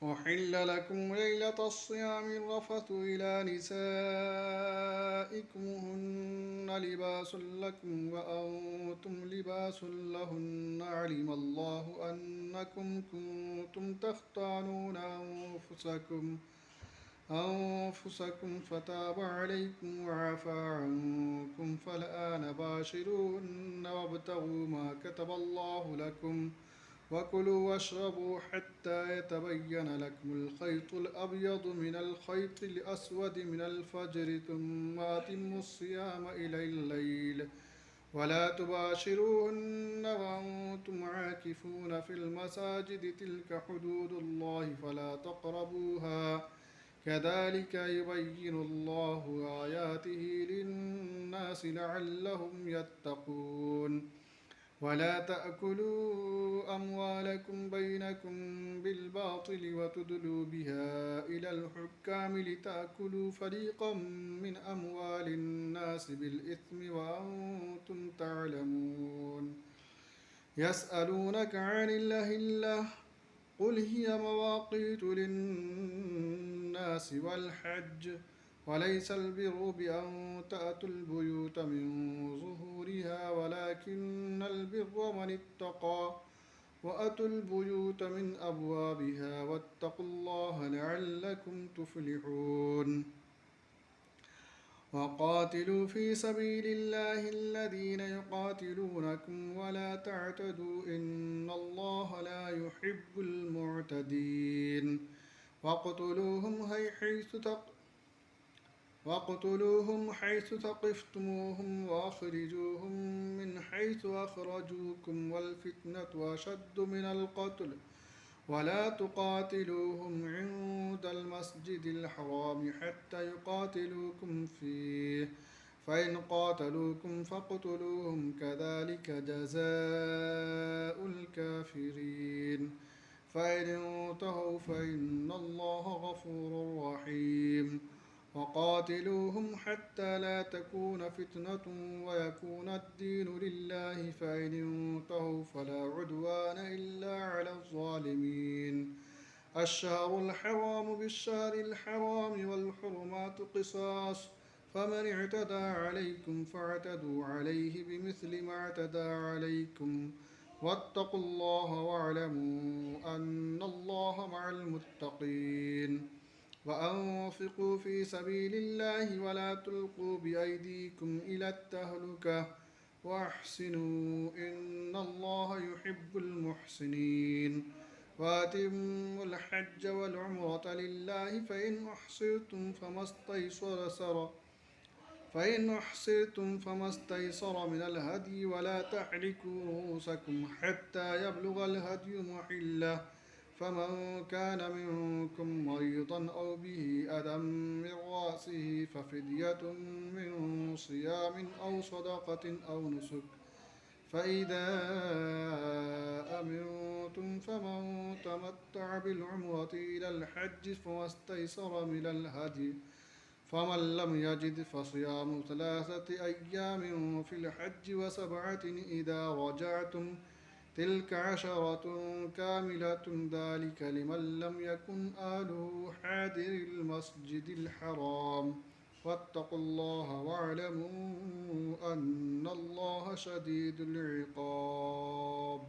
أحل لكم ليلة الصيام الرفث إلى نسائكم هن لباس لكم وأنتم لباس لهن علم الله أنكم كنتم تختانون أنفسكم فتاب عليكم وعفى عنكم فالآن باشروهن وابتغوا ما كتب الله لكم وكلوا واشربوا حتى يتبين لكم الخيط الأبيض من الخيط الأسود من الفجر ثم أتموا الصيام إلى الليل ولا تباشروهن وأنتم عاكفون في المساجد تلك حدود الله فلا تقربوها كذلك يبين الله آياته للناس لعلهم يتقون ولا تأكلوا أموالكم بينكم بالباطل وتدلوا بها إلى الحكام لتأكلوا فريقا من أموال الناس بالإثم وأنتم تعلمون يسألونك عن الله قل هي مواقيت للناس والحج وليس البر بأن تأتوا البيوت من ظهورها ولكن البر من اتقى وأتوا البيوت من أبوابها واتقوا الله لعلكم تفلحون وقاتلوا في سبيل الله الذين يقاتلونكم ولا تعتدوا إن الله لا يحب المعتدين واقتلوهم حيث ثقفتموهم وأخرجوهم من حيث أخرجوكم والفتنة أشد من القتل ولا تقاتلوهم عند المسجد الحرام حتى يقاتلوكم فيه فإن قاتلوكم فاقتلوهم كذلك جزاء الكافرين فإن انتهوا فإن الله غفور رحيم وقاتلوهم حتى لا تكون فتنة ويكون الدين لله فإن انتهوا فلا عدوان إلا على الظالمين الشهر الحرام بالشهر الحرام والحرمات قصاص فمن اعتدى عليكم فاعتدوا عليه بمثل ما اعتدى عليكم واتقوا الله واعلموا أن الله مع المتقين وأنفقوا في سبيل الله ولا تلقوا بأيديكم إلى التهلكة وأحسنوا إن الله يحب المحسنين وأتموا الحج والعمرة لله فإن أحصرتم فما استيسر من الهدي ولا تحلقوا رؤوسكم حتى يبلغ الهدي محله فمن كان منكم مريضا أو به أذى من رأسه ففدية من صيام أو صدقة أو نسك فإذا أمنتم فمن تمتع بالعمرة إلى الحج فما استيسر من الهدي فمن لم يجد فصيام 3 أيام في الحج و7 إذا رجعتم تلك 10 كاملة ذلك لمن لم يكن أهله حاضر المسجد الحرام واتقوا الله واعلموا أن الله شديد العقاب